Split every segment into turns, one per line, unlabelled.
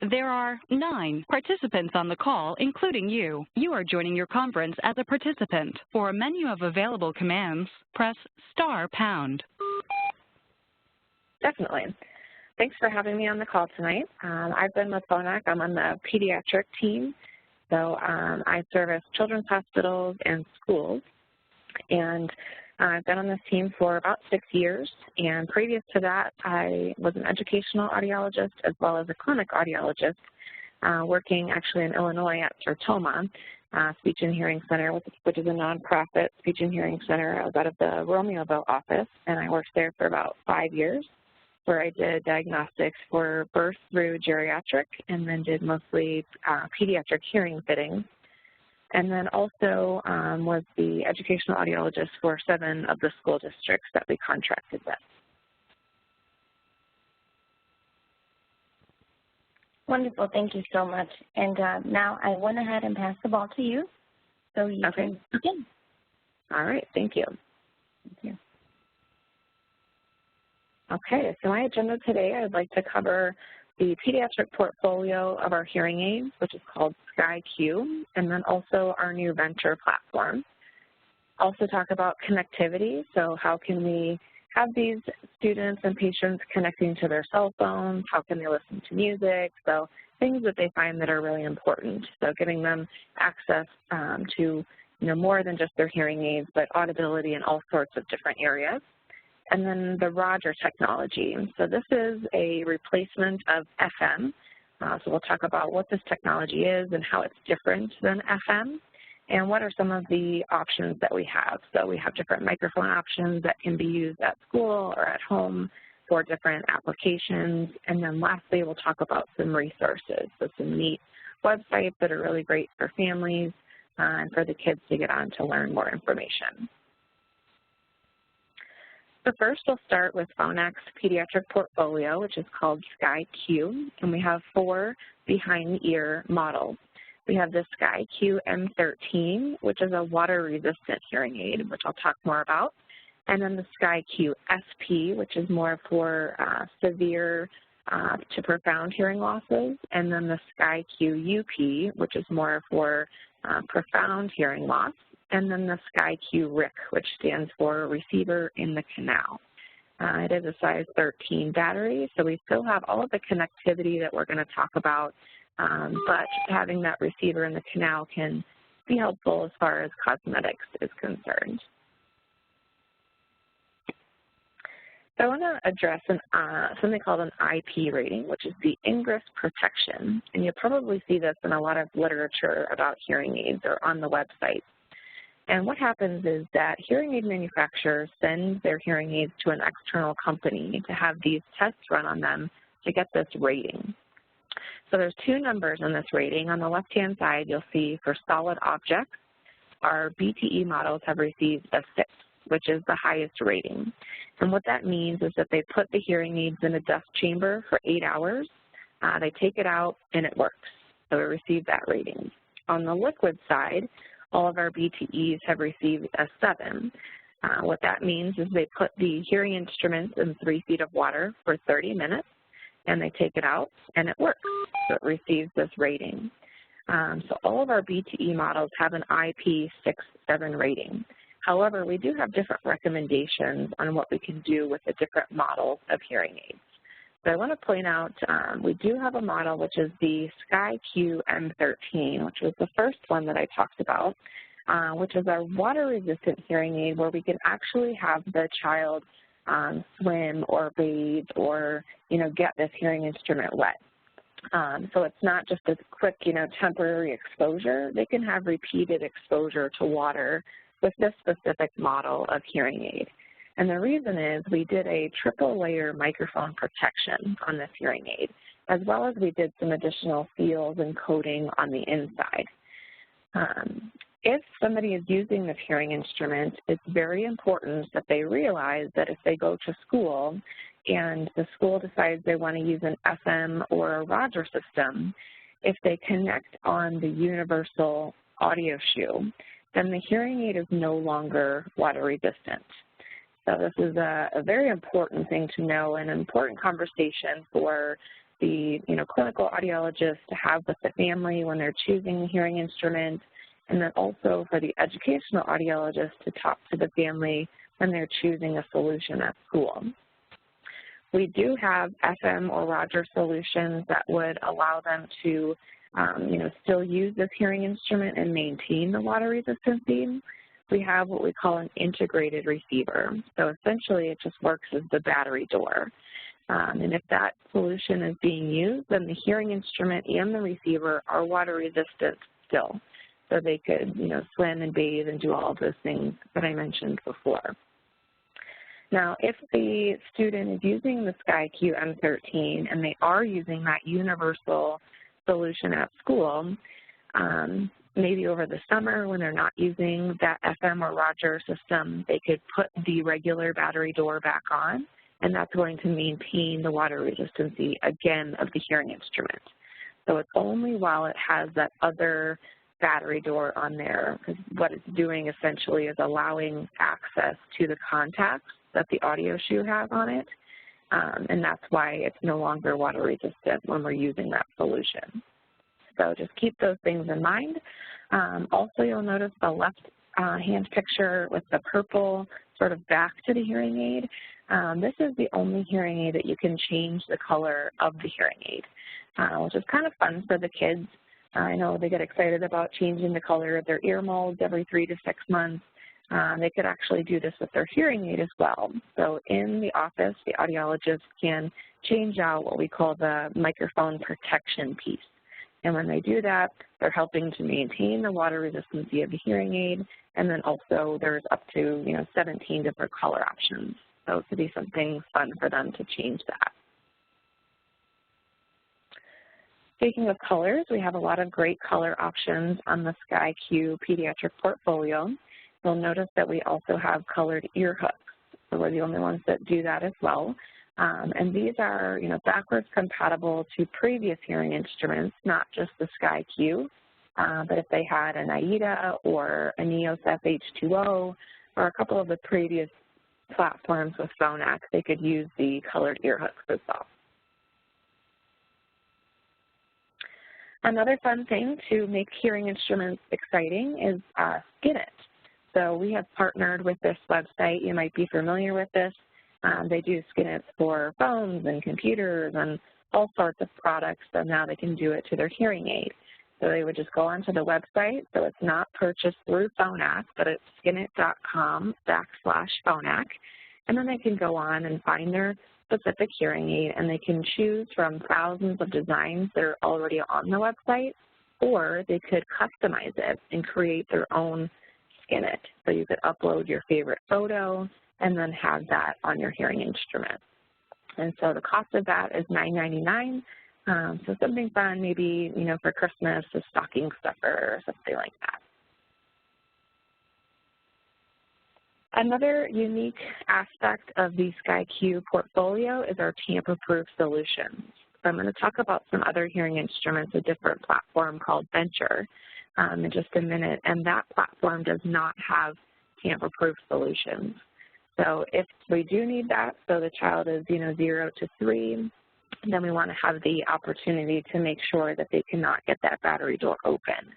There are 9 participants on the call, including you. You are joining your conference as a participant. For a menu of available commands, press *#.
Definitely. Thanks for having me on the call tonight. I've been with Phonak. I'm on the Pediatric team. So I service children's hospitals and schools. And I've been on this team for about 6 years, and previous to that, I was an educational audiologist as well as a clinic audiologist, working actually in Illinois at Sertoma Speech and Hearing Center, which is a nonprofit speech and hearing center. I was out of the Romeoville office, and I worked there for about 5 years, where I did diagnostics for birth through geriatric, and then did mostly pediatric hearing fittings. And then also was the educational audiologist for 7 of the school districts that we contracted with.
Wonderful. Thank you so much. And now I went ahead and passed the ball to you, so you can begin.
All right. Thank you.
Thank you.
Okay. So my agenda today, I'd like to cover the pediatric portfolio of our hearing aids, which is called Sky Q, and then also our new venture platform. Also talk about connectivity, so how can we have these students and patients connecting to their cell phones, how can they listen to music, so things that they find that are really important. So giving them access to more than just their hearing aids, but audibility in all sorts of different areas. And then the Roger technology. So this is a replacement of FM. So we'll talk about what this technology is and how it's different than FM, and what are some of the options that we have. So we have different microphone options that can be used at school or at home for different applications. And then lastly, we'll talk about some resources, so some neat websites that are really great for families and for the kids to get on to learn more information. So first, we'll start with Phonak's pediatric portfolio, which is called Sky Q, and we have 4 behind-the-ear models. We have the Sky Q M13, which is a water-resistant hearing aid, which I'll talk more about, and then the Sky Q SP, which is more for severe to profound hearing losses, and then the Sky Q UP, which is more for profound hearing loss, and then the Sky Q RIC, which stands for Receiver in the Canal. It is a size 13 battery, so we still have all of the connectivity that we're going to talk about, but having that receiver in the canal can be helpful as far as cosmetics is concerned. So I want to address something called an IP rating, which is the ingress protection, and you'll probably see this in a lot of literature about hearing aids or on the website. And what happens is that hearing aid manufacturers send their hearing aids to an external company to have these tests run on them to get this rating. So there's 2 numbers in this rating. On the left-hand side, you'll see for solid objects, our BTE models have received a 6, which is the highest rating. And what that means is that they put the hearing aids in a dust chamber for 8 hours. They take it out, and it works. So it received that rating. On the liquid side, all of our BTEs have received a 7. What that means is they put the hearing instruments in 3 feet of water for 30 minutes, and they take it out, and it works. So it receives this rating. So all of our BTE models have an IP6-7 rating. However, we do have different recommendations on what we can do with the different models of hearing aids. So I want to point out we do have a model, which is the Sky Q M13, which was the first one that I talked about, which is our water-resistant hearing aid where we can actually have the child swim or bathe or, get this hearing instrument wet. So it's not just a quick, temporary exposure. They can have repeated exposure to water with this specific model of hearing aid. And the reason is we did a triple-layer microphone protection on this hearing aid, as well as we did some additional seals and coating on the inside. If somebody is using this hearing instrument, it's very important that they realize that if they go to school and the school decides they want to use an FM or a Roger system, if they connect on the universal audio shoe, then the hearing aid is no longer water resistant. So this is a very important thing to know, and an important conversation for the clinical audiologist to have with the family when they're choosing a hearing instrument, and then also for the educational audiologist to talk to the family when they're choosing a solution at school. We do have FM or Roger solutions that would allow them to still use this hearing instrument and maintain the water resistance. We have what we call an integrated receiver. So essentially it just works as the battery door. And if that solution is being used, then the hearing instrument and the receiver are water resistant still. So they could, swim and bathe and do all of those things that I mentioned before. Now, if the student is using the Sky Q M13 and they are using that universal solution at school, maybe over the summer when they're not using that FM or Roger system, they could put the regular battery door back on, and that's going to maintain the water resistancy, again, of the hearing instrument. So it's only while it has that other battery door on there, because what it's doing essentially is allowing access to the contacts that the audio shoe has on it, and that's why it's no longer water resistant when we're using that solution. So just keep those things in mind. Also, you'll notice the left hand picture with the purple sort of back to the hearing aid. This is the only hearing aid that you can change the color of the hearing aid, which is kind of fun for the kids. I know they get excited about changing the color of their ear molds every 3 to 6 months. They could actually do this with their hearing aid as well. So in the office, the audiologist can change out what we call the microphone protection piece. And when they do that, they're helping to maintain the water resistancy of the hearing aid, and then also there's up to 17 different color options. So it could be something fun for them to change that. Speaking of colors, we have a lot of great color options on the Sky Q pediatric portfolio. You'll notice that we also have colored ear hooks. So we're the only ones that do that as well. And these are, backwards compatible to previous hearing instruments, not just the Sky Q, but if they had an AIDA or a NEOS FH2O or a couple of the previous platforms with Phonak, they could use the colored ear hooks as well. Another fun thing to make hearing instruments exciting is Skin It. So we have partnered with this website. You might be familiar with this. They do Skin It for phones and computers and all sorts of products, so now they can do it to their hearing aid. So they would just go onto the website, so it's not purchased through Phonak, but it's skinit.com/Phonak, and then they can go on and find their specific hearing aid, and they can choose from thousands of designs that are already on the website, or they could customize it and create their own Skin It. So you could upload your favorite photo and then have that on your hearing instrument. And so the cost of that is $9.99. So something fun, maybe, for Christmas, a stocking stuffer or something like that. Another unique aspect of the Sky Q portfolio is our tamper-proof solutions. So I'm going to talk about some other hearing instruments, a different platform called Venture, in just a minute, and that platform does not have tamper-proof solutions. So if we do need that, so the child is 0 to 3, then we want to have the opportunity to make sure that they cannot get that battery door open.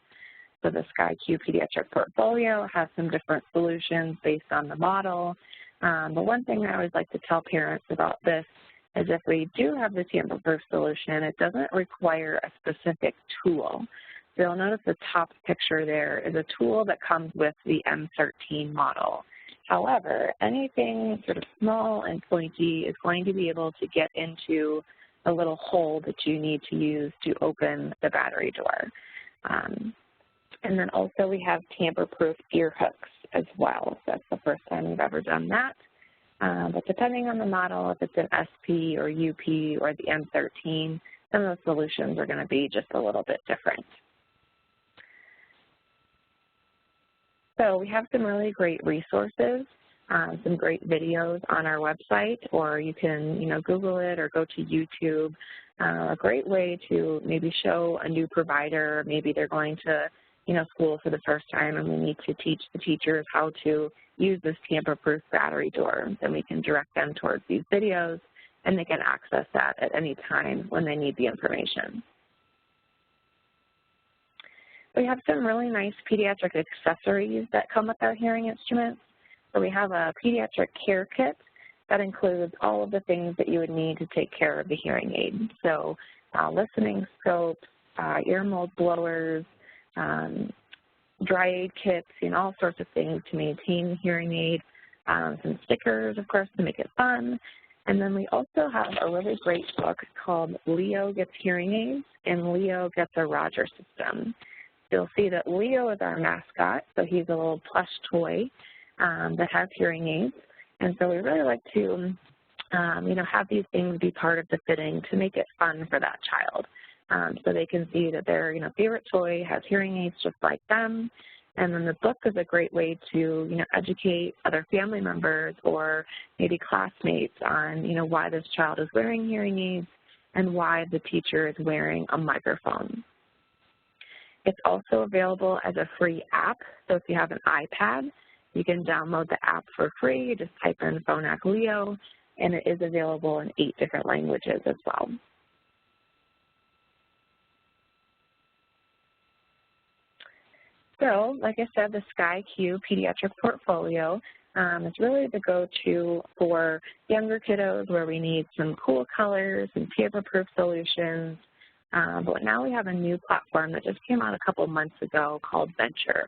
So the Sky Q pediatric portfolio has some different solutions based on the model. But one thing I always like to tell parents about this is if we do have the tamper-proof solution, it doesn't require a specific tool. So you'll notice the top picture there is a tool that comes with the M13 model. However, anything sort of small and pointy is going to be able to get into a little hole that you need to use to open the battery door. And then also we have tamper-proof ear hooks as well. So that's the first time we've ever done that. But depending on the model, if it's an SP or UP or the M13, some of the solutions are going to be just a little bit different. So we have some really great resources, some great videos on our website, or you can, Google it or go to YouTube. A great way to maybe show a new provider, maybe they're going to, school for the first time and we need to teach the teachers how to use this tamper-proof battery door. Then we can direct them towards these videos and they can access that at any time when they need the information. We have some really nice pediatric accessories that come with our hearing instruments. So we have a pediatric care kit that includes all of the things that you would need to take care of the hearing aid. So listening scopes, ear mold blowers, dry aid kits, all sorts of things to maintain the hearing aid, some stickers, of course, to make it fun. And then we also have a really great book called Leo Gets Hearing Aids and Leo Gets a Roger System. You'll see that Leo is our mascot, so he's a little plush toy that has hearing aids. And so we really like to, have these things be part of the fitting to make it fun for that child. So they can see that their, favorite toy has hearing aids just like them. And then the book is a great way to, educate other family members or maybe classmates on, why this child is wearing hearing aids and why the teacher is wearing a microphone. It's also available as a free app. So if you have an iPad, you can download the app for free. You just type in Phonak Leo, and it is available in 8 different languages as well. So, like I said, the Sky Q pediatric portfolio is really the go-to for younger kiddos where we need some cool colors and tamper-proof solutions. But now we have a new platform that just came out a couple months ago called Venture.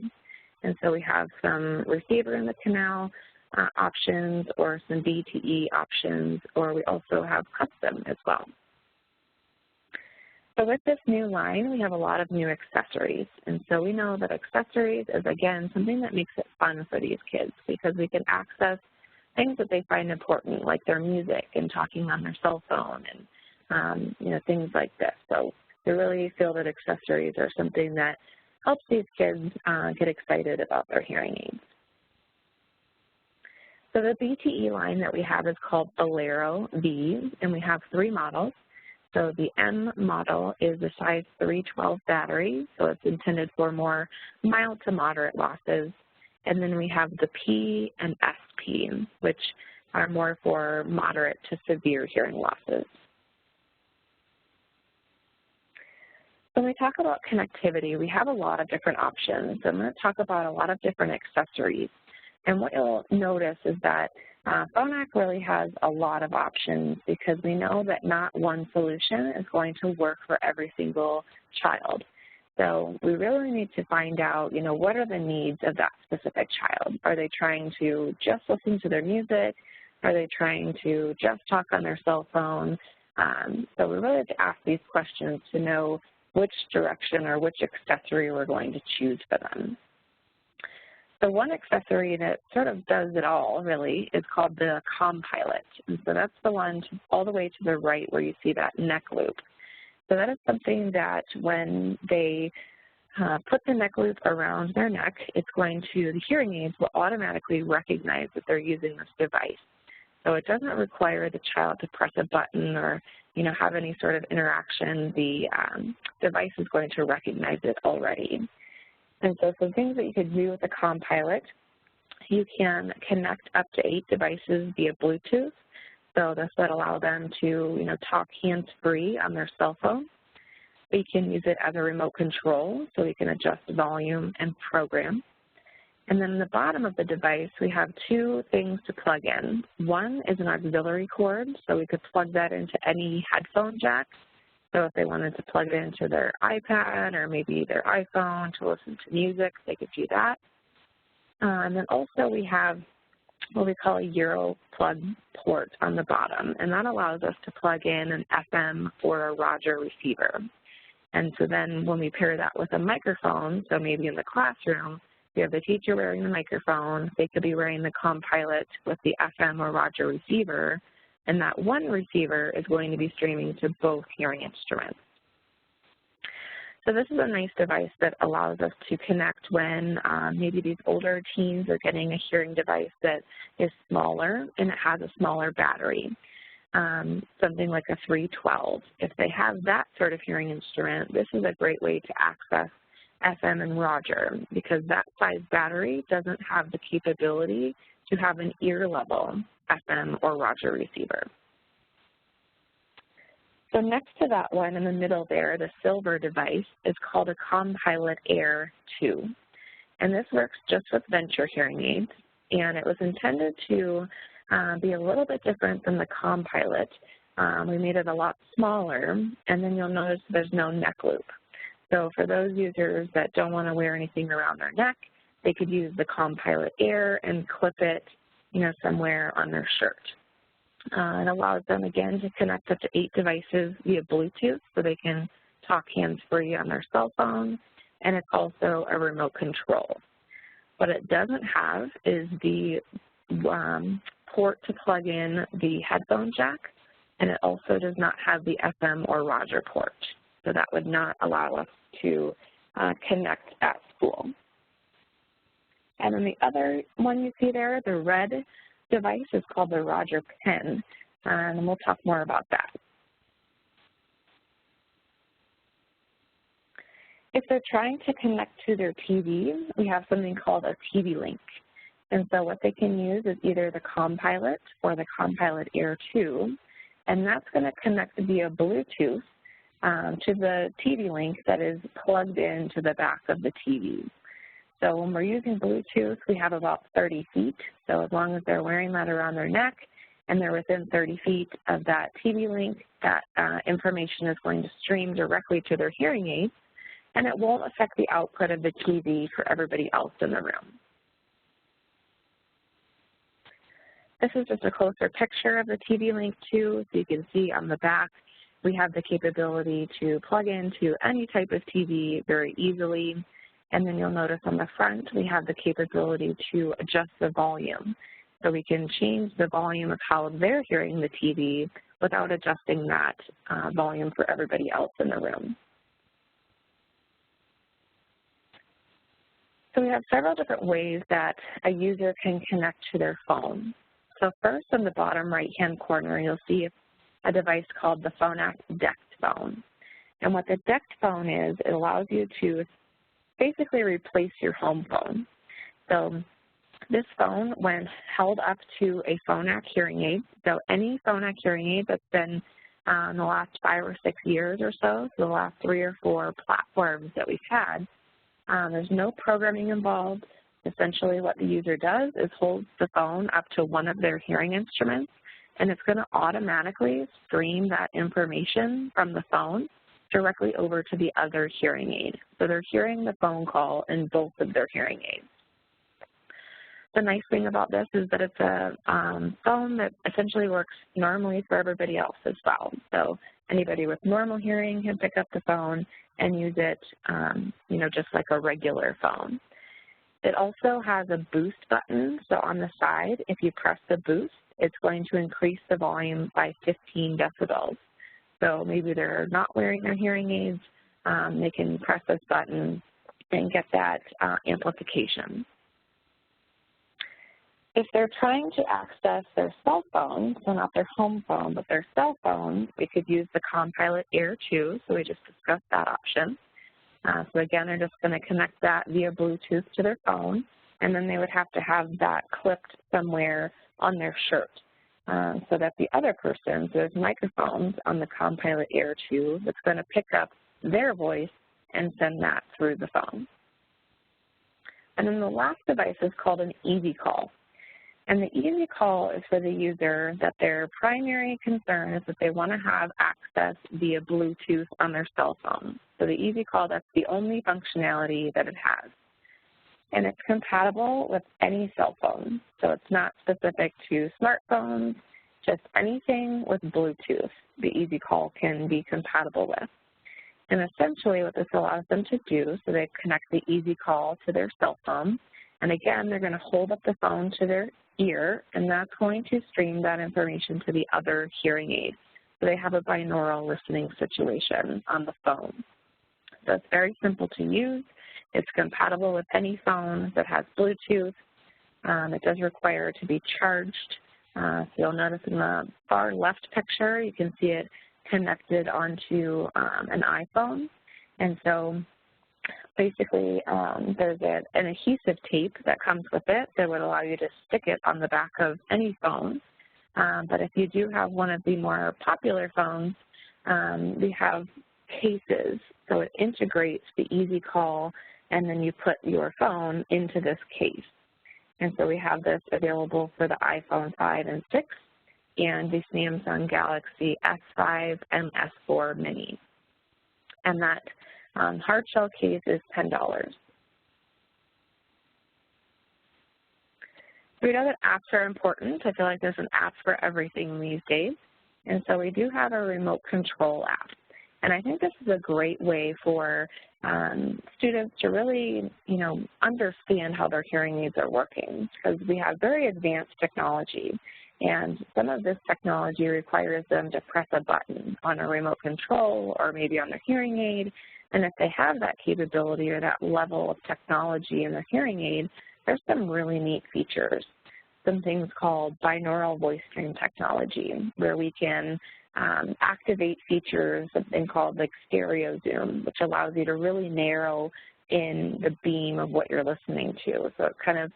And so we have some receiver in the canal options or some BTE options, or we also have custom as well. So with this new line, we have a lot of new accessories. And so we know that accessories is, again, something that makes it fun for these kids because we can access things that they find important, like their music and talking on their cell phone and things like this. So we really feel that accessories are something that helps these kids get excited about their hearing aids. So the BTE line that we have is called Bolero V, and we have 3 models. So the M model is the size 312 battery, so it's intended for more mild to moderate losses. And then we have the P and SP, which are more for moderate to severe hearing losses. When we talk about connectivity, we have a lot of different options. So I'm going to talk about a lot of different accessories. And what you'll notice is that Phonak really has a lot of options because we know that not one solution is going to work for every single child. So we really need to find out, what are the needs of that specific child? Are they trying to just listen to their music? Are they trying to just talk on their cell phone? So we really have to ask these questions to know which direction or which accessory we're going to choose for them. So one accessory that sort of does it all, really, is called the compilot. And so that's the one all the way to the right where you see that neck loop. So that is something that when they put the neck loop around their neck, it's going to, the hearing aids will automatically recognize that they're using this device. So it doesn't require the child to press a button or, have any sort of interaction. The device is going to recognize it already. And so some things that you could do with the compilot, you can connect up to 8 devices via Bluetooth. So this would allow them to, talk hands-free on their cell phone. We can use it as a remote control, so we can adjust volume and program. And then in the bottom of the device, we have 2 things to plug in. One is an auxiliary cord, so we could plug that into any headphone jack. So if they wanted to plug it into their iPad or maybe their iPhone to listen to music, they could do that. And then also we have what we call a Euro plug port on the bottom, and that allows us to plug in an FM or a Roger receiver. And so then when we pair that with a microphone, so maybe in the classroom, we have the teacher wearing the microphone, they could be wearing the compilot with the FM or Roger receiver, and that one receiver is going to be streaming to both hearing instruments. So this is a nice device that allows us to connect when maybe these older teens are getting a hearing device that is smaller and it has a smaller battery, something like a 312. If they have that sort of hearing instrument, this is a great way to access FM and Roger because that size battery doesn't have the capability to have an ear level FM or Roger receiver. So next to that one in the middle there, the silver device, is called a Compilot Air 2. And this works just with Venture hearing aids. And it was intended to be a little bit different than the Compilot. We made it a lot smaller, and then you'll notice there's no neck loop. So for those users that don't want to wear anything around their neck, they could use the Compilot Air and clip it, somewhere on their shirt. It allows them, again, to connect up to 8 devices via Bluetooth, so they can talk hands-free on their cell phone, and it's also a remote control. What it doesn't have is the port to plug in the headphone jack, and it also does not have the FM or Roger port. So that would not allow us to connect at school. And then the other one you see there, the red device, is called the Roger Pen, and we'll talk more about that. If they're trying to connect to their TV, we have something called a TVLink. And so what they can use is either the Compilot or the Compilot Air 2, and that's going to connect via Bluetooth to the TVLink that is plugged into the back of the TV. So when we're using Bluetooth, we have about 30 feet. So as long as they're wearing that around their neck and they're within 30 feet of that TVLink, that information is going to stream directly to their hearing aids, and it won't affect the output of the TV for everybody else in the room. This is just a closer picture of the TVLink II, so you can see on the back we have the capability to plug into any type of TV very easily. And then you'll notice on the front we have the capability to adjust the volume. So we can change the volume of how they're hearing the TV without adjusting that volume for everybody else in the room. So we have several different ways that a user can connect to their phone. So first, on the bottom right-hand corner, you'll see a device called the Phonak Decked Phone. And what the Decked Phone is, it allows you to basically replace your home phone. So this phone, when held up to a Phonak hearing aid, so any Phonak hearing aid that's been in the last 5 or 6 years or so the last 3 or 4 platforms that we've had, there's no programming involved. Essentially what the user does is holds the phone up to one of their hearing instruments, and it's going to automatically stream that information from the phone directly over to the other hearing aid. So they're hearing the phone call in both of their hearing aids. The nice thing about this is that it's a phone that essentially works normally for everybody else as well. So anybody with normal hearing can pick up the phone and use it, just like a regular phone. It also has a boost button. So on the side, if you press the boost, it's going to increase the volume by 15 decibels. So maybe they're not wearing their hearing aids, they can press this button and get that amplification. If they're trying to access their cell phone, so not their home phone, but their cell phone, we could use the Compilot Air 2, so we just discussed that option. So again, they're just going to connect that via Bluetooth to their phone, and then they would have to have that clipped somewhere on their shirt. So that the other person, so there's microphones on the Compilot Air 2 that's going to pick up their voice and send that through the phone. And then the last device is called an Easy Call. And the Easy Call is for the user that their primary concern is that they want to have access via Bluetooth on their cell phone. So the Easy Call, that's the only functionality that it has. And it's compatible with any cell phone. So it's not specific to smartphones, just anything with Bluetooth the Easy Call can be compatible with. And essentially what this allows them to do, so they connect the Easy Call to their cell phone, and again, they're going to hold up the phone to their ear, and that's going to stream that information to the other hearing aid. So they have a binaural listening situation on the phone. So it's very simple to use. It's compatible with any phone that has Bluetooth. It does require it to be charged. So you'll notice in the far left picture, you can see it connected onto an iPhone. And so basically there's an adhesive tape that comes with it that would allow you to stick it on the back of any phone. But if you do have one of the more popular phones We have cases, so it integrates the Easy Call, and then you put your phone into this case. And so we have this available for the iPhone 5 and 6 and the Samsung Galaxy S5 and S4 Mini. And that hard shell case is $10. We know that apps are important. I feel like there's an app for everything these days. And so we do have a remote control app. And I think this is a great way for students to really, understand how their hearing aids are working, because we have very advanced technology. And some of this technology requires them to press a button on a remote control or maybe on their hearing aid. And if they have that capability or that level of technology in their hearing aid, there's some really neat features. Some things called binaural voice stream technology, where we can activate features, something called like stereo zoom, which allows you to really narrow in the beam of what you're listening to. So it kind of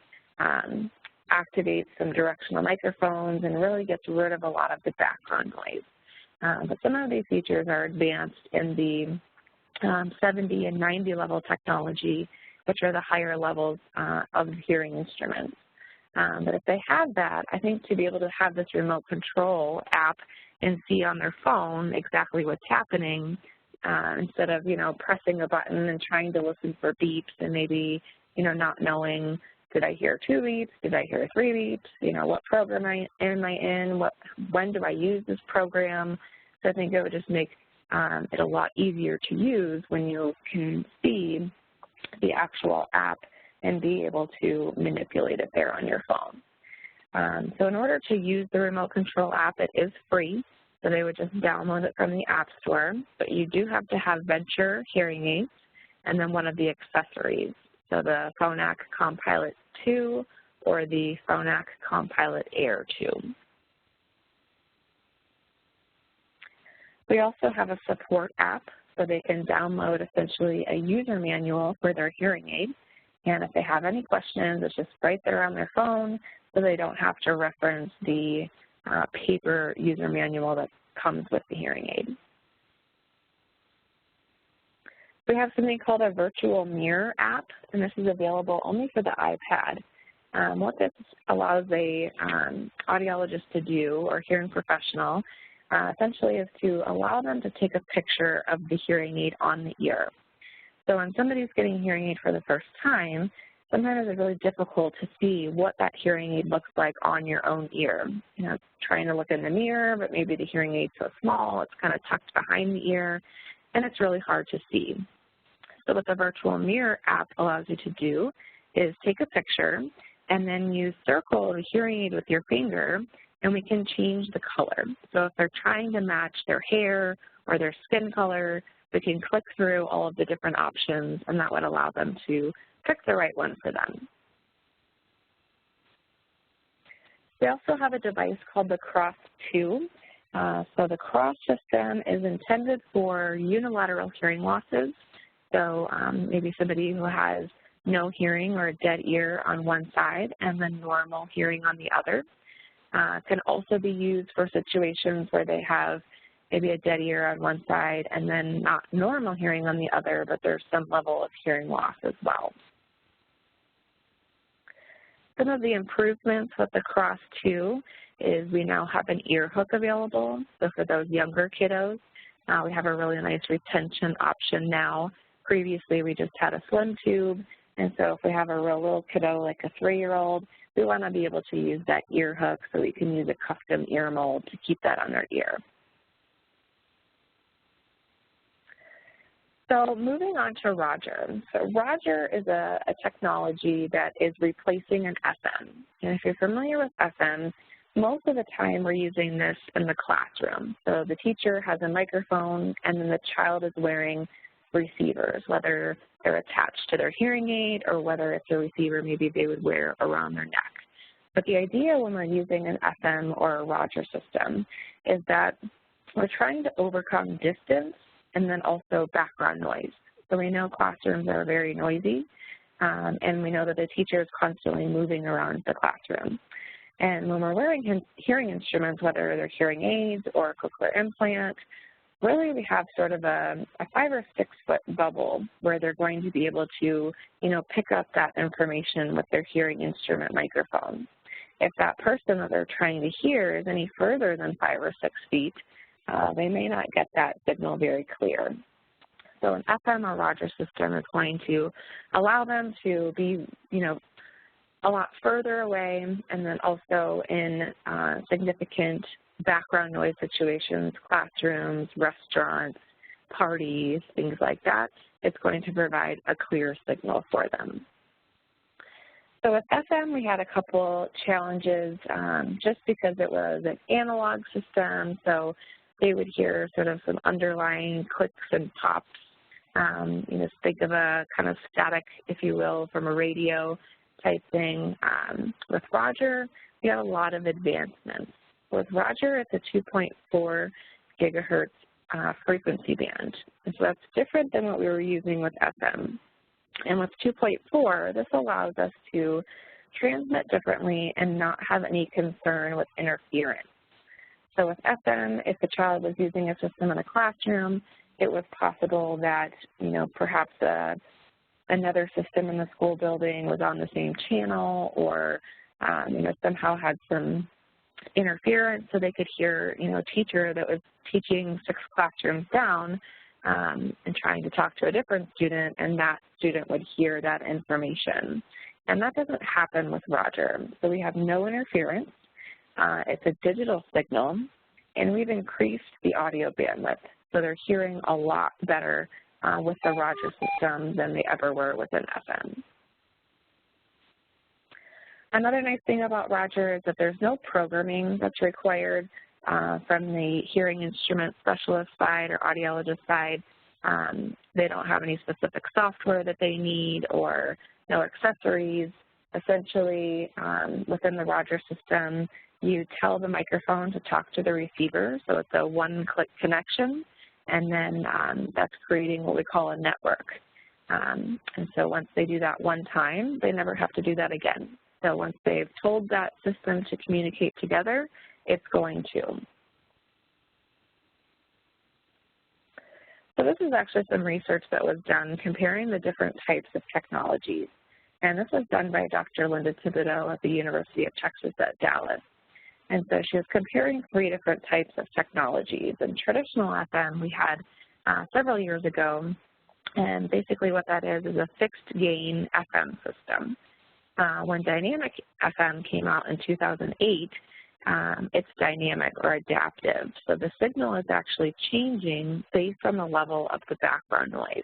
activates some directional microphones and really gets rid of a lot of the background noise. But some of these features are advanced in the 70 and 90 level technology, which are the higher levels of hearing instruments. But if they have that, I think to be able to have this remote control app and see on their phone exactly what's happening instead of, pressing a button and trying to listen for beeps and maybe, not knowing, did I hear 2 beeps? Did I hear 3 beeps? What program am I in? When do I use this program? So I think it would just make it a lot easier to use when you can see the actual app and be able to manipulate it there on your phone. So in order to use the remote control app, it is free, so they would just download it from the App Store, but you do have to have Venture hearing aids and then one of the accessories, so the Phonak Compilot 2 or the Phonak Compilot Air 2. We also have a support app, so they can download essentially a user manual for their hearing aid. And if they have any questions, it's just right there on their phone, so they don't have to reference the paper user manual that comes with the hearing aid. We have something called a Virtual Mirror app, and this is available only for the iPad. What this allows a audiologist to do, or hearing professional, essentially is to allow them to take a picture of the hearing aid on the ear. So when somebody's getting a hearing aid for the first time, sometimes it's really difficult to see what that hearing aid looks like on your own ear. Trying to look in the mirror, but maybe the hearing aid's so small, it's kind of tucked behind the ear, and it's really hard to see. So what the Virtual Mirror app allows you to do is take a picture, and then you circle the hearing aid with your finger, and we can change the color. So if they're trying to match their hair or their skin color, we can click through all of the different options, and that would allow them to pick the right one for them. We also have a device called the CROS 2. So the CROS system is intended for unilateral hearing losses. So maybe somebody who has no hearing or a dead ear on one side and then normal hearing on the other. Can also be used for situations where they have maybe a dead ear on one side and then not normal hearing on the other, but there's some level of hearing loss as well. Some of the improvements with the CROS 2 is we now have an ear hook available. So for those younger kiddos, we have a really nice retention option now. Previously, we just had a slim tube, and so if we have a real little kiddo, like a 3-year-old, we want to be able to use that ear hook so we can use a custom ear mold to keep that on their ear. So moving on to Roger. So Roger is a technology that is replacing an FM. And if you're familiar with FMs, most of the time we're using this in the classroom. So the teacher has a microphone and then the child is wearing receivers, whether they're attached to their hearing aid or whether it's a receiver maybe they would wear around their neck. But the idea when we're using an FM or a Roger system is that we're trying to overcome distance and then also background noise. So we know classrooms are very noisy, and we know that the teacher is constantly moving around the classroom. And when we're wearing hearing instruments, whether they're hearing aids or a cochlear implant, really we have sort of a 5 or 6 foot bubble where they're going to be able to, pick up that information with their hearing instrument microphone. If that person that they're trying to hear is any further than 5 or 6 feet, they may not get that signal very clear. So an FM or Roger system is going to allow them to be, a lot further away, and then also in significant background noise situations, classrooms, restaurants, parties, things like that. It's going to provide a clear signal for them. So with FM, we had a couple challenges just because it was an analog system, so they would hear sort of some underlying clicks and pops. Think of a kind of static, if you will, from a radio type thing. With Roger, we have a lot of advancements. With Roger, it's a 2.4 gigahertz frequency band. And so that's different than what we were using with FM. And with 2.4, this allows us to transmit differently and not have any concern with interference. So with FM, if the child was using a system in a classroom, it was possible that, perhaps another system in the school building was on the same channel, or, somehow had some interference, so they could hear, a teacher that was teaching 6 classrooms down and trying to talk to a different student, and that student would hear that information. And that doesn't happen with Roger. So we have no interference. It's a digital signal, and we've increased the audio bandwidth. So they're hearing a lot better with the Roger system than they ever were with an FM. Another nice thing about Roger is that there's no programming that's required from the hearing instrument specialist side or audiologist side. They don't have any specific software that they need or no accessories. Essentially, within the Roger system, you tell the microphone to talk to the receiver, so it's a one-click connection, and then that's creating what we call a network. And so once they do that one time, they never have to do that again. So once they've told that system to communicate together, it's going to. So this is actually some research that was done comparing the different types of technologies. And this was done by Dr. Linda Thibodeau at the University of Texas at Dallas. And so she was comparing 3 different types of technologies. In traditional FM, we had several years ago, and basically what that is a fixed gain FM system. When dynamic FM came out in 2008, it's dynamic or adaptive. So the signal is actually changing based on the level of the background noise.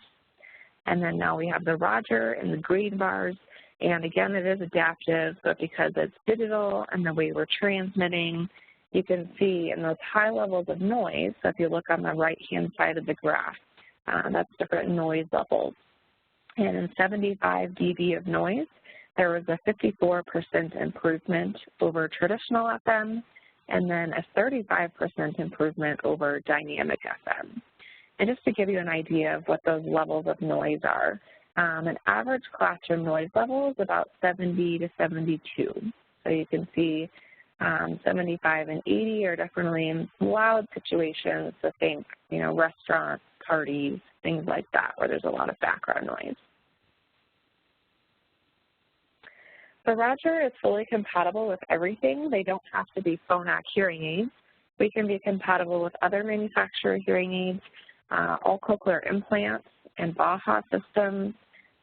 And then now we have the Roger and the green bars. And again, it is adaptive, but because it's digital and the way we're transmitting, you can see in those high levels of noise, so if you look on the right-hand side of the graph, that's different noise levels. And in 75 dB of noise, there was a 54% improvement over traditional FM, and then a 35% improvement over dynamic FM. And just to give you an idea of what those levels of noise are, an average classroom noise level is about 70 to 72. So you can see 75 and 80 are definitely in loud situations, so think, restaurants, parties, things like that, where there's a lot of background noise. So Roger is fully compatible with everything. They don't have to be Phonak hearing aids. We can be compatible with other manufacturer hearing aids, all cochlear implants, and Baja systems.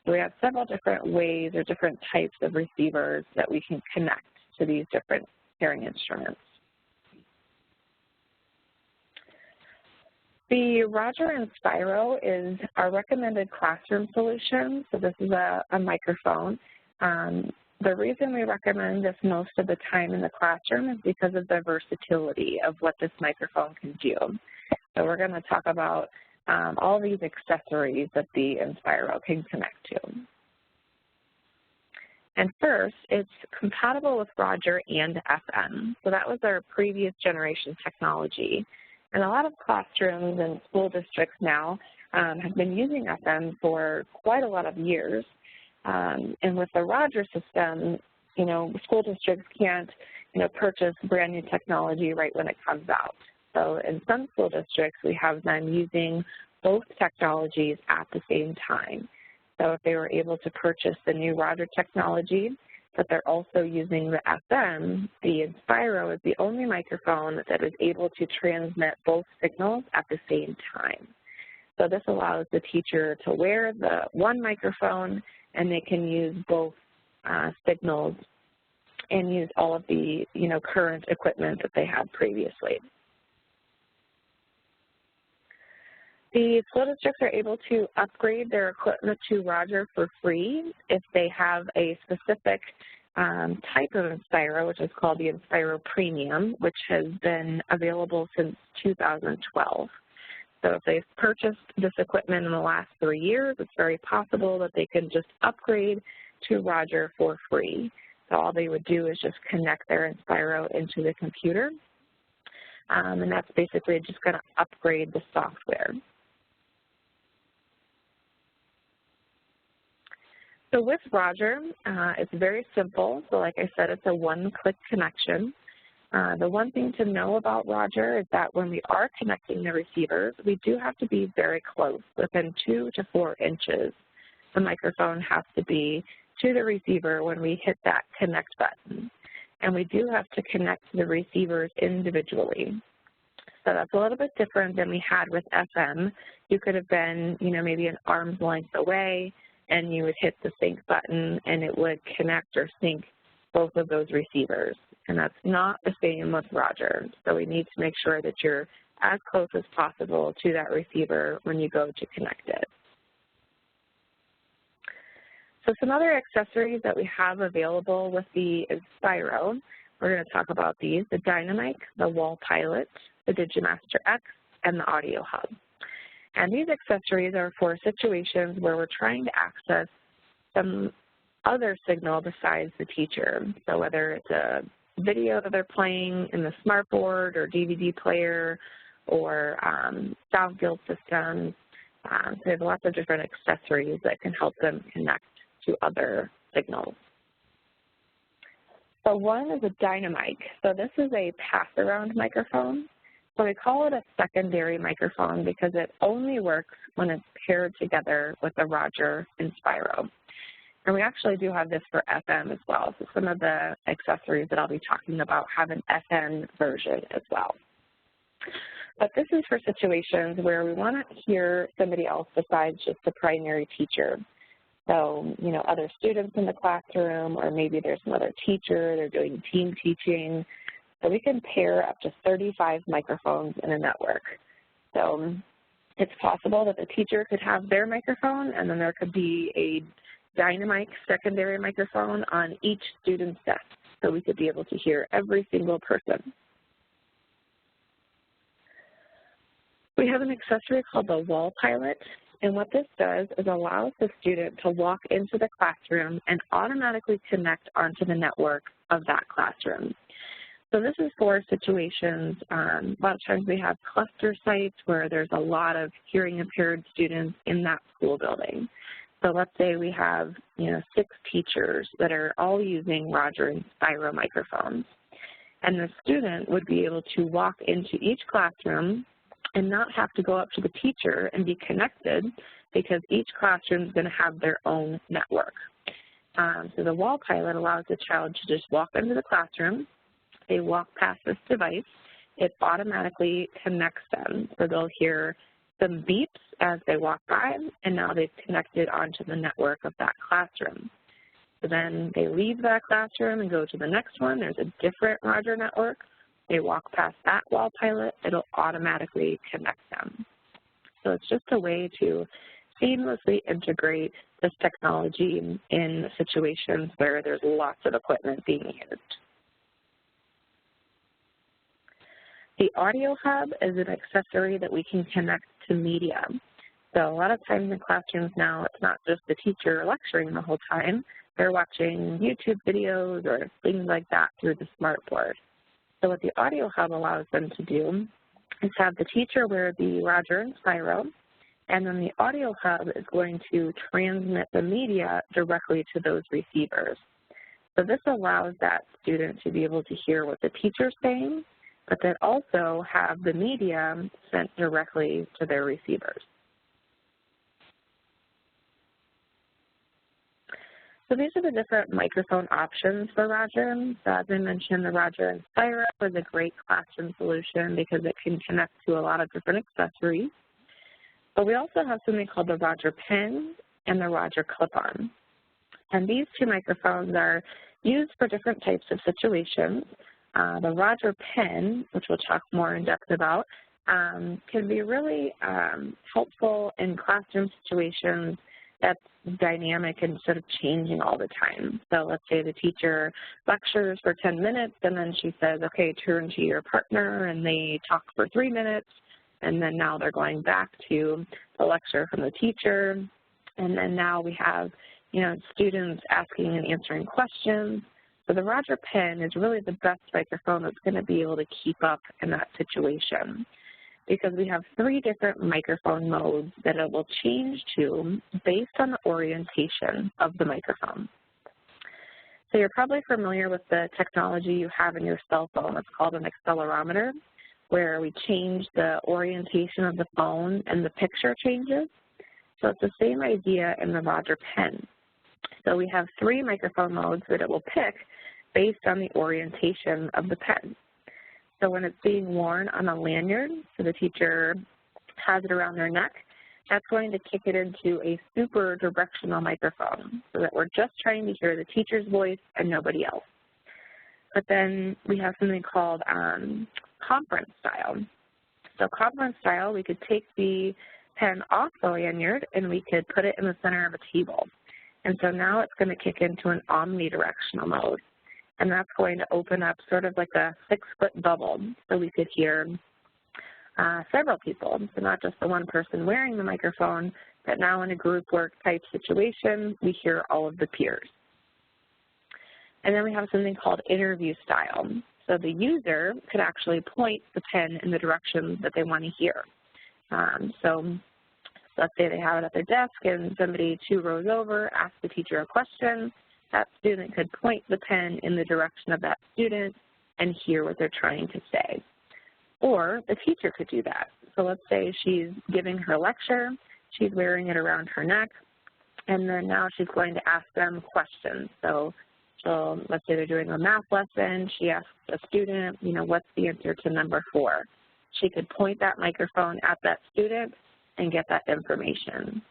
So we have several different ways or different types of receivers that we can connect to these different hearing instruments. The Roger Inspiro is our recommended classroom solution. So this is a microphone. The reason we recommend this most of the time in the classroom is because of the versatility of what this microphone can do. So we're going to talk about all these accessories that the Inspiro can connect to. And first, it's compatible with Roger and FM. So that was our previous generation technology. And a lot of classrooms and school districts now have been using FM for quite a lot of years. And with the Roger system, school districts can't, purchase brand new technology right when it comes out. So in some school districts, we have them using both technologies at the same time. So if they were able to purchase the new Roger technology, but they're also using the FM, the Inspiro is the only microphone that is able to transmit both signals at the same time. So this allows the teacher to wear the one microphone, and they can use both signals and use all of the current equipment that they had previously. The school districts are able to upgrade their equipment to Roger for free if they have a specific type of Inspiro, which is called the Inspiro Premium, which has been available since 2012. So if they've purchased this equipment in the last 3 years, it's very possible that they can just upgrade to Roger for free. So all they would do is just connect their Inspiro into the computer, and that's basically just going to upgrade the software. So with Roger, it's very simple. So like I said, it's a one-click connection. The one thing to know about Roger is that when we are connecting the receivers, we do have to be very close, within 2 to 4 inches. The microphone has to be to the receiver when we hit that connect button. And we do have to connect the receivers individually. So that's a little bit different than we had with FM. You could have been, maybe an arm's length away, and you would hit the sync button and it would connect or sync both of those receivers. And that's not the same with Roger. So we need to make sure that you're as close as possible to that receiver when you go to connect it. So some other accessories that we have available with the Inspiro, we're going to talk about these: the Dynamic, the Wall Pilot, the Digimaster X, and the Audio Hub. And these accessories are for situations where we're trying to access some other signal besides the teacher. So whether it's a video that they're playing in the smartboard or DVD player or sound field systems, so there's lots of different accessories that can help them connect to other signals. So one is a Dynamic. So this is a pass-around microphone. So we call it a secondary microphone because it only works when it's paired together with the Roger Inspiro. And we actually do have this for FM as well. So some of the accessories that I'll be talking about have an FM version as well. But this is for situations where we want to hear somebody else besides just the primary teacher. So, other students in the classroom, or maybe there's another teacher, they're doing team teaching. So we can pair up to 35 microphones in a network. So it's possible that the teacher could have their microphone, and then there could be a Dynamic secondary microphone on each student's desk, so we could be able to hear every single person. We have an accessory called the Wall Pilot, and what this does is allows the student to walk into the classroom and automatically connect onto the network of that classroom. So this is for situations, a lot of times we have cluster sites where there's a lot of hearing impaired students in that school building. So let's say we have, 6 teachers that are all using Roger Inspiro microphones. And the student would be able to walk into each classroom and not have to go up to the teacher and be connected, because each classroom is going to have their own network. So the Wall Pilot allows the child to just walk into the classroom. They walk past this device, it automatically connects them. So they'll hear some beeps as they walk by, and now they've connected onto the network of that classroom. So then they leave that classroom and go to the next one. There's a different Roger network. They walk past that Wall Pilot, it'll automatically connect them. So it's just a way to seamlessly integrate this technology in situations where there's lots of equipment being used. The Audio Hub is an accessory that we can connect to media. So a lot of times in classrooms now, it's not just the teacher lecturing the whole time. They're watching YouTube videos or things like that through the smartboard. So what the Audio Hub allows them to do is have the teacher wear the Roger Inspiro, and then the Audio Hub is going to transmit the media directly to those receivers. So this allows that student to be able to hear what the teacher's saying, but then also have the media sent directly to their receivers. So these are the different microphone options for Roger. So as I mentioned, the Roger Inspiro is a great classroom solution because it can connect to a lot of different accessories. But we also have something called the Roger Pen and the Roger Clip-On. And these two microphones are used for different types of situations. The Roger Pen, which we'll talk more in depth about, can be really helpful in classroom situations that's dynamic instead of changing all the time. So let's say the teacher lectures for 10 minutes and then she says, okay, turn to your partner, and they talk for 3 minutes, and then now they're going back to the lecture from the teacher, and then now we have, you know, students asking and answering questions. So the Roger Pen is really the best microphone that's going to be able to keep up in that situation, because we have 3 different microphone modes that it will change to based on the orientation of the microphone. So you're probably familiar with the technology you have in your cell phone. It's called an accelerometer, where we change the orientation of the phone and the picture changes. So it's the same idea in the Roger Pen. So we have 3 microphone modes that it will pick based on the orientation of the pen. So when it's being worn on a lanyard, so the teacher has it around their neck, that's going to kick it into a super directional microphone so that we're just trying to hear the teacher's voice and nobody else. But then we have something called conference style. So conference style, we could take the pen off the lanyard and we could put it in the center of a table. And so now it's going to kick into an omnidirectional mode. And that's going to open up sort of like a 6-foot bubble, so we could hear several people. So not just the one person wearing the microphone, but now in a group work type situation, we hear all of the peers. And then we have something called interview style. So the user could actually point the pen in the direction that they want to hear. So let's say they have it at their desk and somebody 2 rows over asks the teacher a question. That student could point the pen in the direction of that student and hear what they're trying to say. Or the teacher could do that. So let's say she's giving her lecture, she's wearing it around her neck, and then now she's going to ask them questions. So let's say they're doing a math lesson, she asks a student, you know, what's the answer to number 4? She could point that microphone at that student and get that information.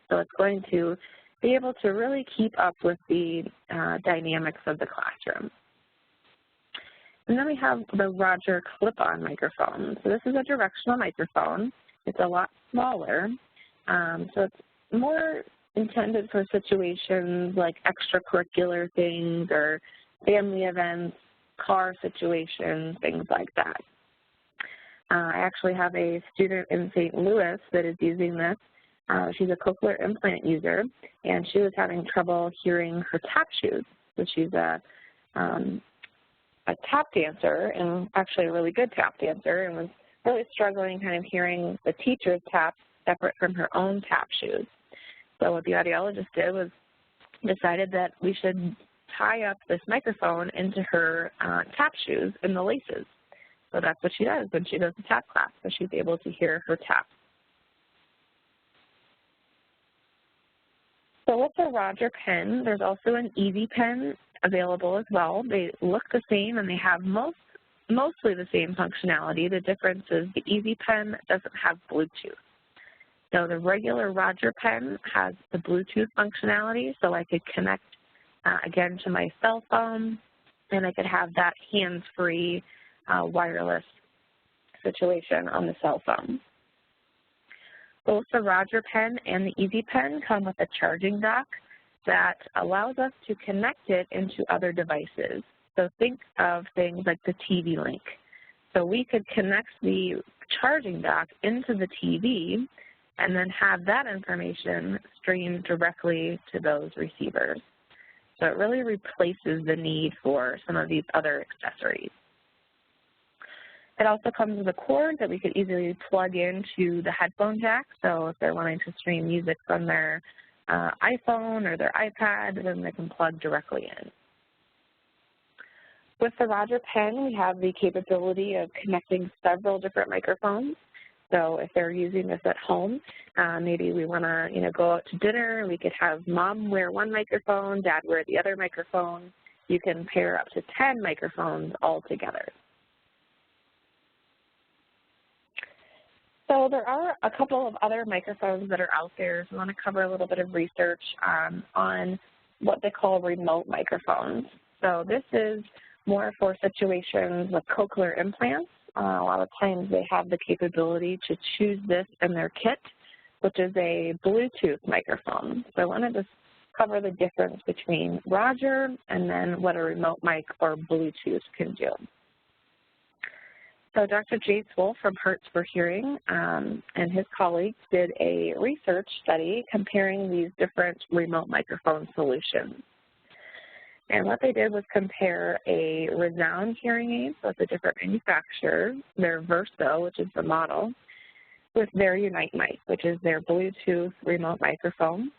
So it's going to be able to really keep up with the dynamics of the classroom. And then we have the Roger clip-on microphone. So this is a directional microphone. It's a lot smaller. So it's more intended for situations like extracurricular things or family events, car situations, things like that. I actually have a student in St. Louis that is using this. She's a cochlear implant user, and she was having trouble hearing her tap shoes. So she's a tap dancer, and actually a really good tap dancer, and was really struggling kind of hearing the teacher's taps separate from her own tap shoes. So what the audiologist did was decided that we should tie up this microphone into her tap shoes in the laces. So that's what she does when she goes to tap class, so she's able to hear her taps. So with the Roger pen, there's also an Easy pen available as well. They look the same and they have mostly the same functionality. The difference is the Easy pen doesn't have Bluetooth. So the regular Roger pen has the Bluetooth functionality, so I could connect again to my cell phone, and I could have that hands-free wireless situation on the cell phone. Both the Roger pen and the Easy pen come with a charging dock that allows us to connect it into other devices. So think of things like the TVLink. So we could connect the charging dock into the TV and then have that information streamed directly to those receivers. So it really replaces the need for some of these other accessories. It also comes with a cord that we could easily plug into the headphone jack. So if they're wanting to stream music from their iPhone or their iPad, then they can plug directly in. With the Roger Pen, we have the capability of connecting several different microphones. So if they're using this at home, maybe we want to, go out to dinner. We could have mom wear one microphone, dad wear the other microphone. You can pair up to 10 microphones all together. So there are a couple of other microphones that are out there. So I want to cover a little bit of research on what they call remote microphones. So this is more for situations with cochlear implants. A lot of times they have the capability to choose this in their kit, which is a Bluetooth microphone. So I want to just cover the difference between Roger and then what a remote mic or Bluetooth can do. So Dr. Jace Wolf from Hearts for Hearing and his colleagues did a research study comparing these different remote microphone solutions. And what they did was compare a Resound hearing aid, so it's a different manufacturer, their Verso, which is the model, with their Unite mic, which is their Bluetooth remote microphone,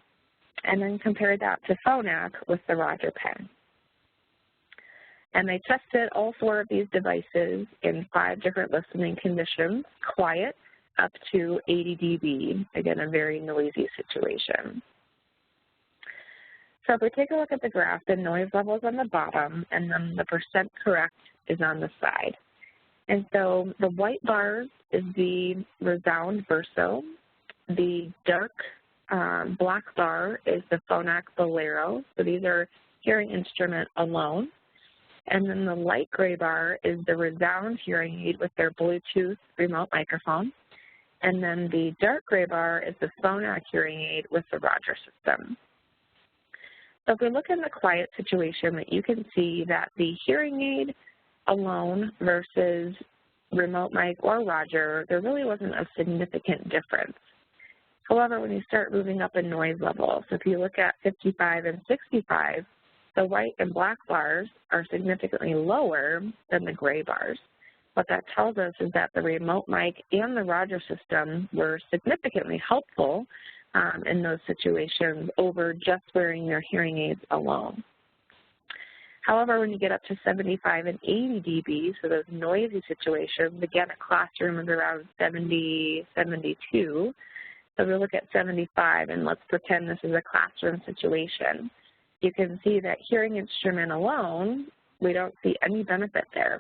and then compared that to Phonak with the Roger Pen. And they tested all 4 of these devices in 5 different listening conditions, quiet up to 80 dB, again, a very noisy situation. So if we take a look at the graph, the noise level is on the bottom, and then the percent correct is on the side. And so the white bars is the Resound Verso. The dark black bar is the Phonak Bolero. So these are hearing instrument alone. And then the light gray bar is the Resound hearing aid with their Bluetooth remote microphone. And then the dark gray bar is the Phonak hearing aid with the Roger system. So if we look in the quiet situation, that you can see that the hearing aid alone versus remote mic or Roger, there really wasn't a significant difference. However, when you start moving up in noise level, so if you look at 55 and 65, the white and black bars are significantly lower than the gray bars. What that tells us is that the remote mic and the Roger system were significantly helpful in those situations over just wearing your hearing aids alone. However, when you get up to 75 and 80 dB, so those noisy situations, again, a classroom is around 70, 72. So we look at 75, and let's pretend this is a classroom situation. You can see that hearing instrument alone, we don't see any benefit there.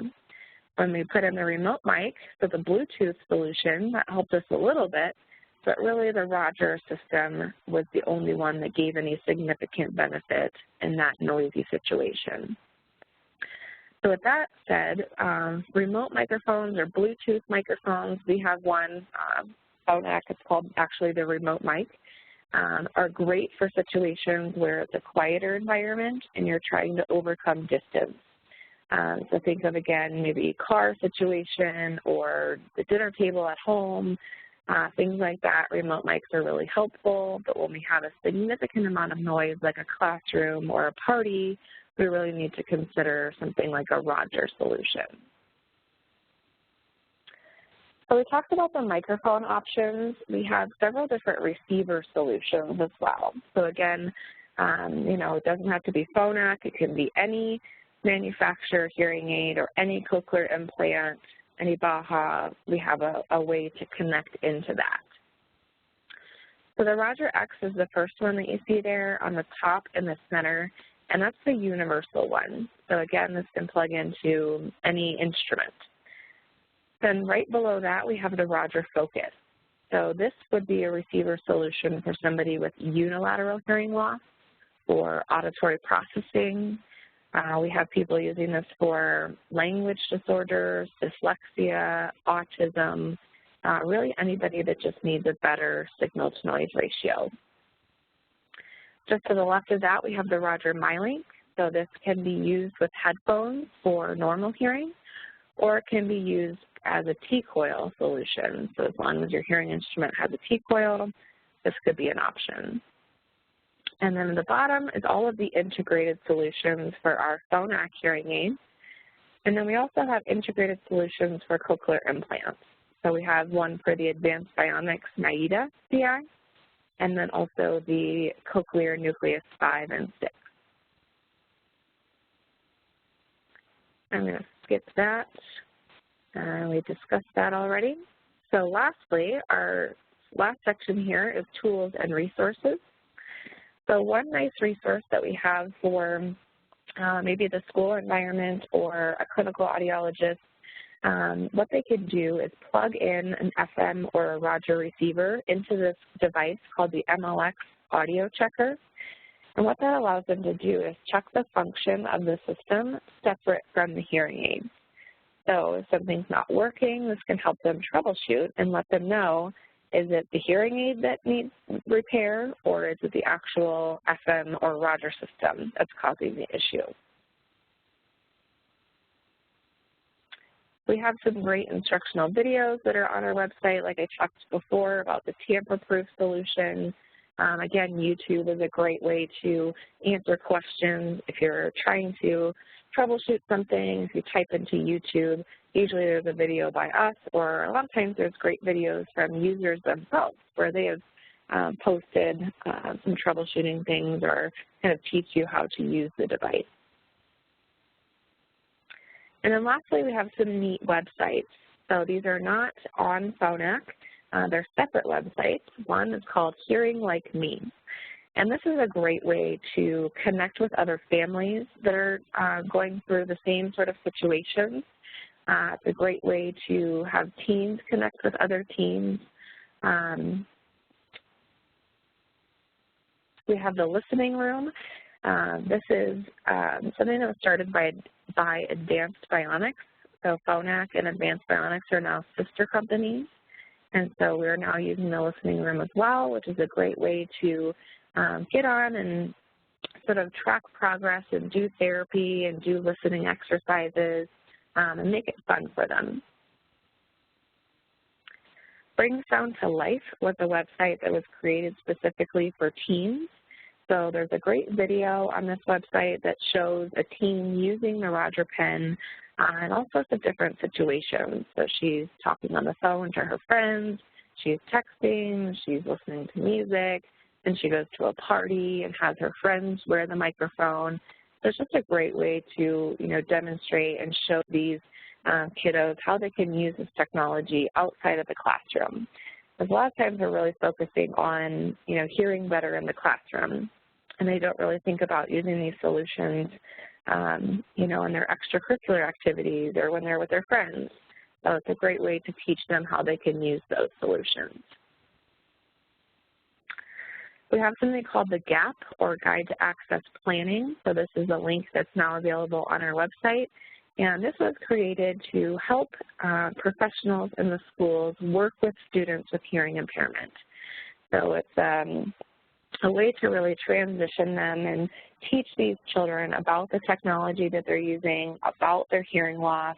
When we put in the remote mic, so the Bluetooth solution, that helped us a little bit, but really the Roger system was the only one that gave any significant benefit in that noisy situation. So with that said, remote microphones or Bluetooth microphones, we have one, Phonak, it's called actually the remote mic, are great for situations where it's a quieter environment and you're trying to overcome distance. So think of, again, maybe a car situation or the dinner table at home, things like that. Remote mics are really helpful, but when we have a significant amount of noise like a classroom or a party, we really need to consider something like a Roger solution. So we talked about the microphone options. We have several different receiver solutions as well. So again, it doesn't have to be Phonak. It can be any manufacturer hearing aid or any cochlear implant, any Baja. We have a way to connect into that. So the Roger X is the first one that you see there on the top in the center, and that's the universal one. So again, this can plug into any instrument. Then right below that, we have the Roger Focus. So this would be a receiver solution for somebody with unilateral hearing loss or auditory processing. We have people using this for language disorders, dyslexia, autism, really anybody that just needs a better signal-to-noise ratio. Just to the left of that, we have the Roger MyLink. So this can be used with headphones for normal hearing, or it can be used as a T-coil solution. So as long as your hearing instrument has a T-coil, this could be an option. And then at the bottom is all of the integrated solutions for our Phonak hearing aids. And then we also have integrated solutions for cochlear implants. So we have one for the Advanced Bionics NAIDA CI, and then also the Cochlear Nucleus 5 and 6. I'm going to skip that. We discussed that already. So lastly, our last section here is tools and resources. So one nice resource that we have for maybe the school environment or a clinical audiologist, what they can do is plug in an FM or a Roger receiver into this device called the MLX audio checker. And what that allows them to do is check the function of the system separate from the hearing aid. So if something's not working, this can help them troubleshoot and let them know, is it the hearing aid that needs repair, or is it the actual FM or Roger system that's causing the issue? We have some great instructional videos that are on our website, like I talked before about the Tamperproof solution. Again, YouTube is a great way to answer questions. If you're trying to troubleshoot something, if you type into YouTube, usually there's a video by us, or a lot of times there's great videos from users themselves where they have posted some troubleshooting things or kind of teach you how to use the device. And then lastly, we have some neat websites. So these are not on Phonak. They're separate websites. One is called Hearing Like Me. And this is a great way to connect with other families that are going through the same sort of situations. It's a great way to have teens connect with other teens. We have the listening room. This is something that was started by Advanced Bionics. So Phonak and Advanced Bionics are now sister companies. And so we're now using the listening room as well, which is a great way to get on and sort of track progress and do therapy and do listening exercises and make it fun for them. Bring Sound to Life was a website that was created specifically for teens. So there's a great video on this website that shows a teen using the Roger pen in all sorts of different situations. So she's talking on the phone to her friends, she's texting, she's listening to music, and she goes to a party and has her friends wear the microphone. So it's just a great way to, demonstrate and show these kiddos how they can use this technology outside of the classroom. Because a lot of times we're really focusing on, hearing better in the classroom, and they don't really think about using these solutions in their extracurricular activities or when they're with their friends. So it's a great way to teach them how they can use those solutions. We have something called the GAP, or Guide to Access Planning. So this is a link that's now available on our website. And this was created to help professionals in the schools work with students with hearing impairment. So it's a way to really transition them and teach these children about the technology that they're using, about their hearing loss,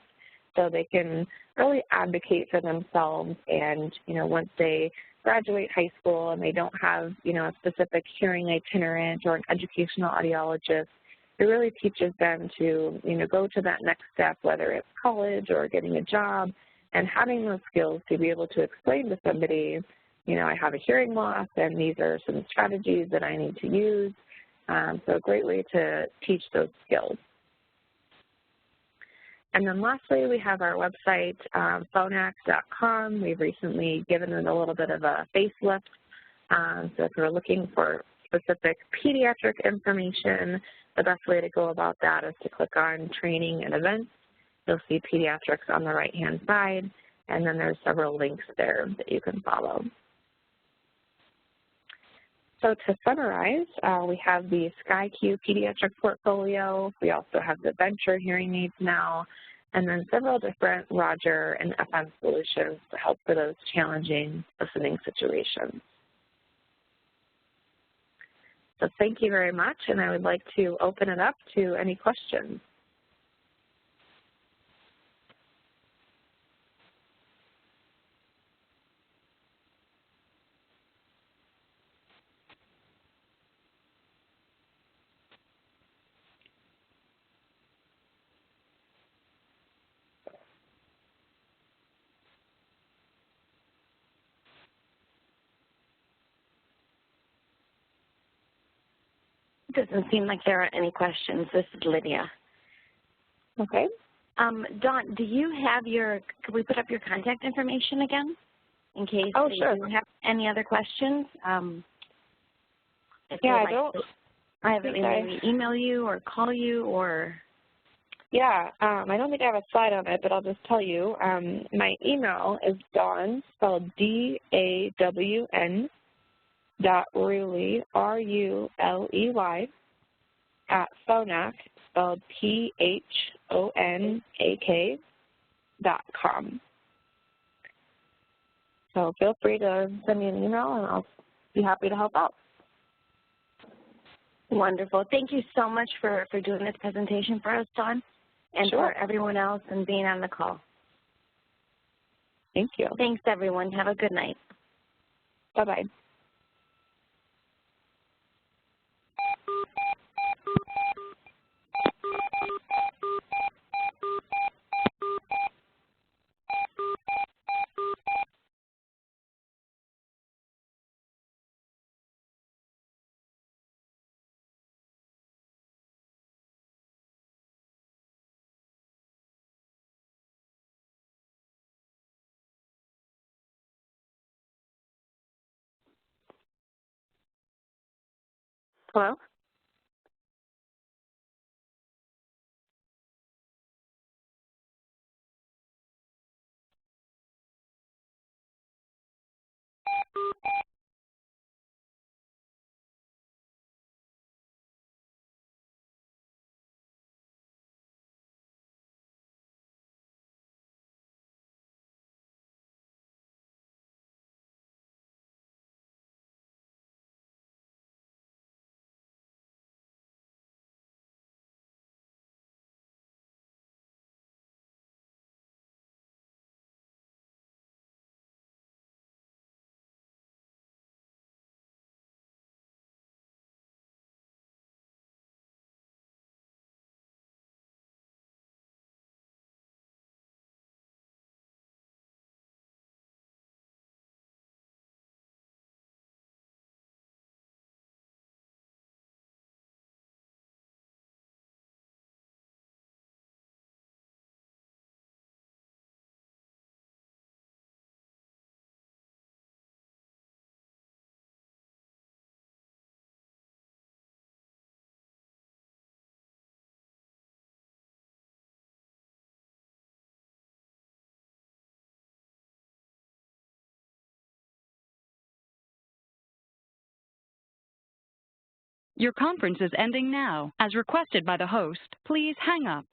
so they can really advocate for themselves. And, once they graduate high school and they don't have, a specific hearing itinerant or an educational audiologist, it really teaches them to, go to that next step, whether it's college or getting a job, and having those skills to be able to explain to somebody, I have a hearing loss and these are some strategies that I need to use. So a great way to teach those skills. And then lastly, we have our website, phonak.com. We've recently given it a little bit of a facelift. So if you're looking for specific pediatric information, the best way to go about that is to click on Training and Events. You'll see Pediatrics on the right-hand side, and then there's several links there that you can follow. So to summarize, we have the Sky Q pediatric portfolio. We also have the Venture hearing aids now, and then several different Roger and FM solutions to help for those challenging listening situations. So thank you very much, and I would like to open it up to any questions.
It doesn't seem like there are any questions. This is Lydia.
Okay.
Dawn, do you have could we put up your contact information again in case
sure.
you have any other questions?
Yeah,
I haven't maybe email you or call you or.
Yeah, I don't think I have a slide on it, but I'll just tell you. My email is Dawn, spelled D-A-W-N, .Ruley, R-U-L-E-Y, at Phonak, spelled P-H-O-N-A-K, .com. So feel free to send me an email, and I'll be happy to help out.
Wonderful. Thank you so much for doing this presentation for us, Dawn, and for everyone else and being on the call.
Thank you.
Thanks, everyone. Have a good night.
Bye-bye. Hello?
Your conference is ending now. As requested by the host, please hang up.